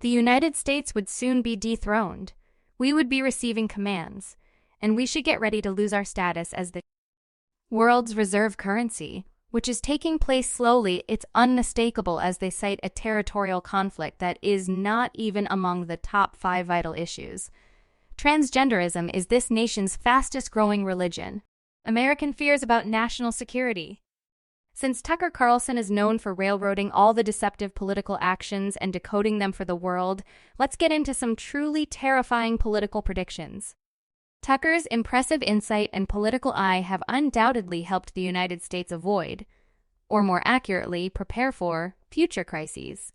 The United States would soon be dethroned. We would be receiving commands, and we should get ready to lose our status as the world's reserve currency, which is taking place slowly. It's unmistakable as they cite a territorial conflict that is not even among the top 5 vital issues. Transgenderism is this nation's fastest-growing religion. American fears about national security. Since Tucker Carlson is known for railroading all the deceptive political actions and decoding them for the world, let's get into some truly terrifying political predictions. Tucker's impressive insight and political eye have undoubtedly helped the United States avoid, or more accurately, prepare for, future crises.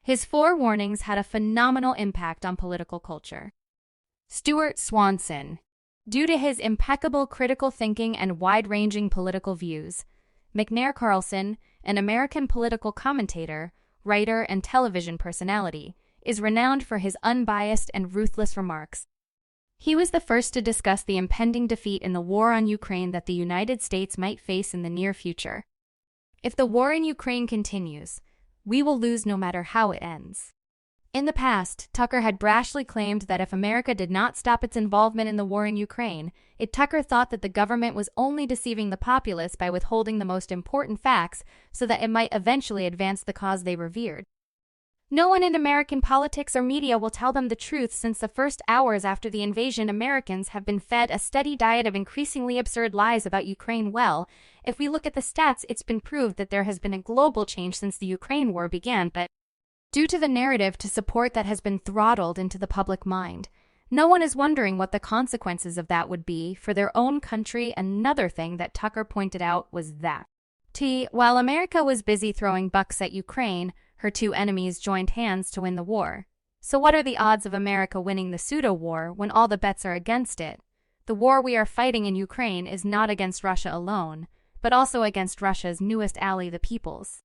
His 4 warnings had a phenomenal impact on political culture. Stuart Swanson. Due to his impeccable critical thinking and wide-ranging political views, McNair Carlson, an American political commentator, writer, and television personality, is renowned for his unbiased and ruthless remarks. He was the first to discuss the impending defeat in the war on Ukraine that the United States might face in the near future. If the war in Ukraine continues, we will lose no matter how it ends. In the past, Tucker had brashly claimed that if America did not stop its involvement in the war in Ukraine, Tucker thought that the government was only deceiving the populace by withholding the most important facts so that it might eventually advance the cause they revered. No one in American politics or media will tell them the truth. Since the first hours after the invasion, Americans have been fed a steady diet of increasingly absurd lies about Ukraine. Well, if we look at the stats, it's been proved that there has been a global change since the Ukraine war began, but due to the narrative to support that has been throttled into the public mind, no one is wondering what the consequences of that would be for their own country. Another thing that Tucker pointed out was that while America was busy throwing bucks at Ukraine, her 2 enemies joined hands to win the war. So what are the odds of America winning the pseudo-war when all the bets are against it? The war we are fighting in Ukraine is not against Russia alone, but also against Russia's newest ally, the People's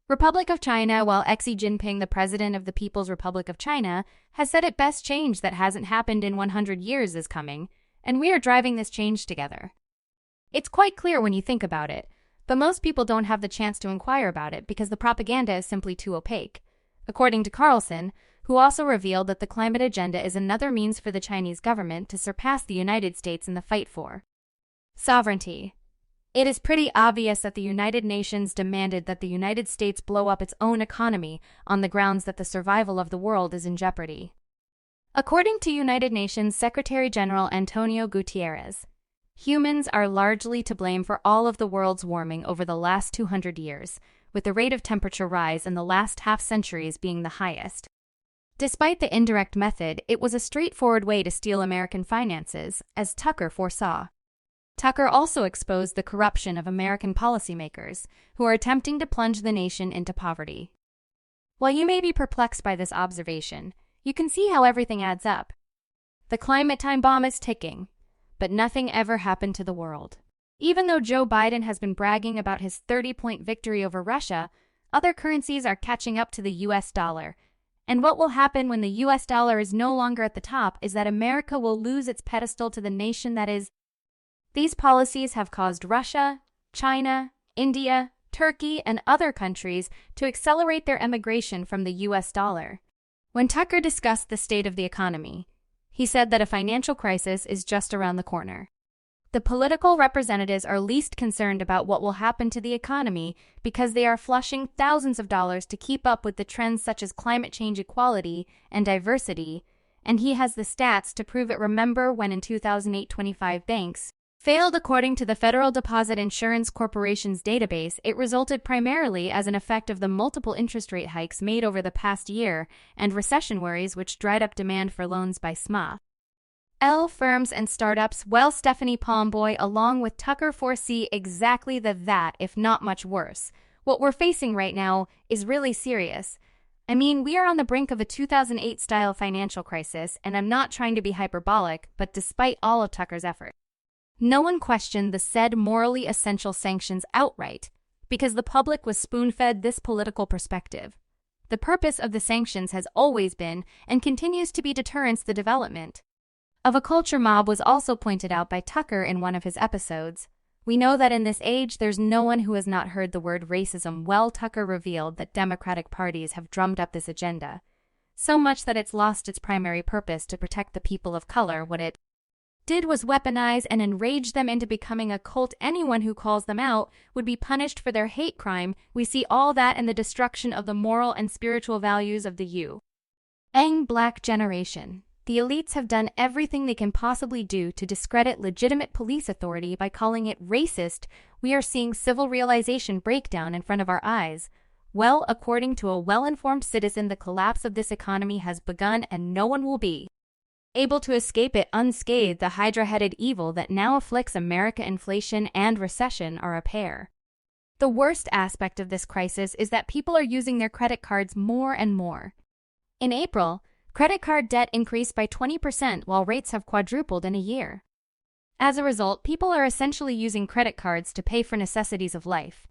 Republic of China. While Xi Jinping, the president of the People's Republic of China, has said it best change that hasn't happened in 100 years is coming, and we are driving this change together. It's quite clear when you think about it, but most people don't have the chance to inquire about it because the propaganda is simply too opaque. According to Carlson, who also revealed that the climate agenda is another means for the Chinese government to surpass the United States in the fight for sovereignty. It is pretty obvious that the United Nations demanded that the United States blow up its own economy on the grounds that the survival of the world is in jeopardy. According to United Nations Secretary General Antonio Guterres, humans are largely to blame for all of the world's warming over the last 200 years, with the rate of temperature rise in the last half-centuries being the highest. Despite the indirect method, it was a straightforward way to steal American finances, as Tucker foresaw. Tucker also exposed the corruption of American policymakers, who are attempting to plunge the nation into poverty. While you may be perplexed by this observation, you can see how everything adds up. The climate time bomb is ticking, but nothing ever happened to the world. Even though Joe Biden has been bragging about his 30-point victory over Russia, other currencies are catching up to the US dollar. And what will happen when the US dollar is no longer at the top is that America will lose its pedestal to the nation that is. These policies have caused Russia, China, India, Turkey, and other countries to accelerate their emigration from the US dollar. When Tucker discussed the state of the economy, he said that a financial crisis is just around the corner. The political representatives are least concerned about what will happen to the economy because they are flushing thousands of dollars to keep up with the trends such as climate change, equality, and diversity, and he has the stats to prove it. Remember when in 2008 25 banks failed according to the Federal Deposit Insurance Corporation's database? It resulted primarily as an effect of the multiple interest rate hikes made over the past year and recession worries which dried up demand for loans by small firms and startups. Well, Stephanie Palmboy along with Tucker foresee exactly that, if not much worse. What we're facing right now is really serious. I mean, we are on the brink of a 2008-style financial crisis, and I'm not trying to be hyperbolic, but despite all of Tucker's effort, no one questioned the said morally essential sanctions outright, because the public was spoon-fed this political perspective. The purpose of the sanctions has always been, and continues to be, deterrence. The development of a culture mob was also pointed out by Tucker in one of his episodes. We know that in this age there's no one who has not heard the word racism. Well, Tucker revealed that Democratic parties have drummed up this agenda so much that it's lost its primary purpose to protect the people of color. What it did was weaponize and enrage them into becoming a cult. Anyone who calls them out would be punished for their hate crime. We see all that in the destruction of the moral and spiritual values of the young black generation. The elites have done everything they can possibly do to discredit legitimate police authority by calling it racist. We are seeing civil realization break down in front of our eyes. Well, according to a well-informed citizen, the collapse of this economy has begun and no one will be able to escape it unscathed. The hydra-headed evil that now afflicts America, inflation and recession, are a pair. The worst aspect of this crisis is that people are using their credit cards more and more. In April, credit card debt increased by 20% while rates have quadrupled in a year. As a result, people are essentially using credit cards to pay for necessities of life.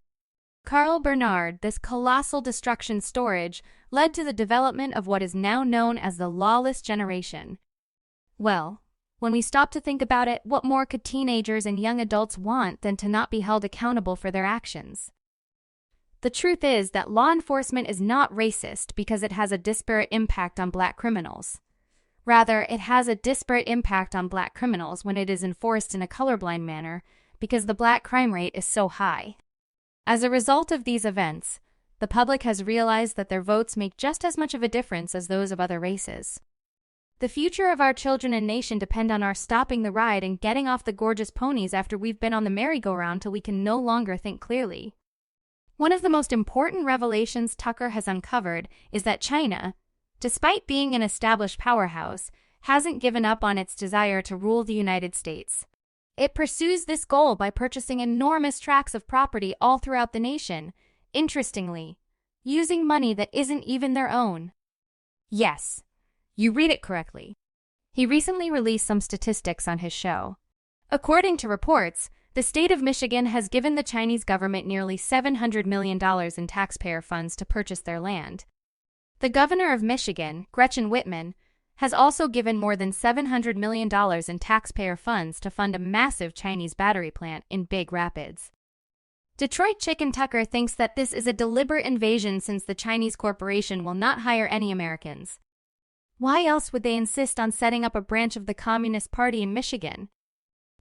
Carl Bernard, this colossal destruction storage led to the development of what is now known as the lawless generation. Well, when we stop to think about it, what more could teenagers and young adults want than to not be held accountable for their actions? The truth is that law enforcement is not racist because it has a disparate impact on black criminals. Rather, it has a disparate impact on black criminals when it is enforced in a colorblind manner because the black crime rate is so high. As a result of these events, the public has realized that their votes make just as much of a difference as those of other races. The future of our children and nation depend on our stopping the ride and getting off the gorgeous ponies after we've been on the merry-go-round till we can no longer think clearly. One of the most important revelations Tucker has uncovered is that China, despite being an established powerhouse, hasn't given up on its desire to rule the United States. It pursues this goal by purchasing enormous tracts of property all throughout the nation, interestingly, using money that isn't even their own. Yes, you read it correctly. He recently released some statistics on his show. According to reports, the state of Michigan has given the Chinese government nearly $700 million in taxpayer funds to purchase their land. The governor of Michigan, Gretchen Whitman, has also given more than $700 million in taxpayer funds to fund a massive Chinese battery plant in Big Rapids. Detroit Chicken Tucker thinks that this is a deliberate invasion since the Chinese corporation will not hire any Americans. Why else would they insist on setting up a branch of the Communist Party in Michigan?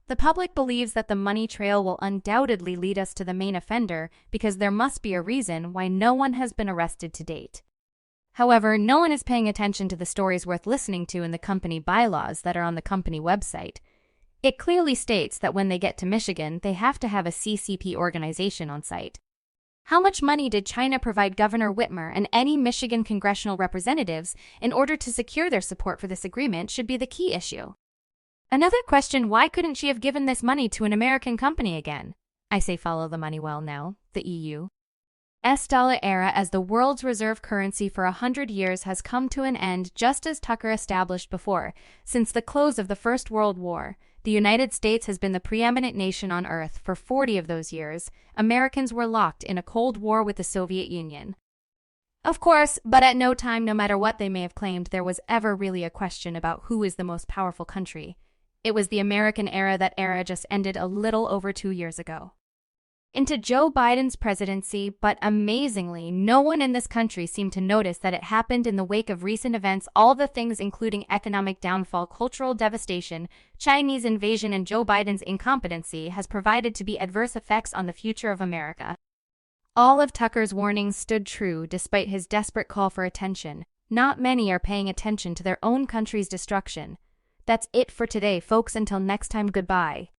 The public believes that the money trail will undoubtedly lead us to the main offender because there must be a reason why no one has been arrested to date. However, no one is paying attention to the stories worth listening to in the company bylaws that are on the company website. It clearly states that when they get to Michigan, they have to have a CCP organization on site. How much money did China provide Governor Whitmer and any Michigan congressional representatives in order to secure their support for this agreement should be the key issue. Another question, why couldn't she have given this money to an American company again? I say follow the money well now, the EU. $dollar era as the world's reserve currency for 100 years has come to an end, just as Tucker established before. Since the close of the First World War, the United States has been the preeminent nation on Earth. For 40 of those years, Americans were locked in a Cold War with the Soviet Union. Of course, but at no time, no matter what they may have claimed, there was ever really a question about who is the most powerful country. It was the American era. That era just ended a little over 2 years ago into Joe Biden's presidency, but amazingly, no one in this country seemed to notice that it happened in the wake of recent events. All the things, including economic downfall, cultural devastation, Chinese invasion, and Joe Biden's incompetency, has provided to be adverse effects on the future of America. All of Tucker's warnings stood true despite his desperate call for attention. Not many are paying attention to their own country's destruction. That's it for today, folks. Until next time, goodbye.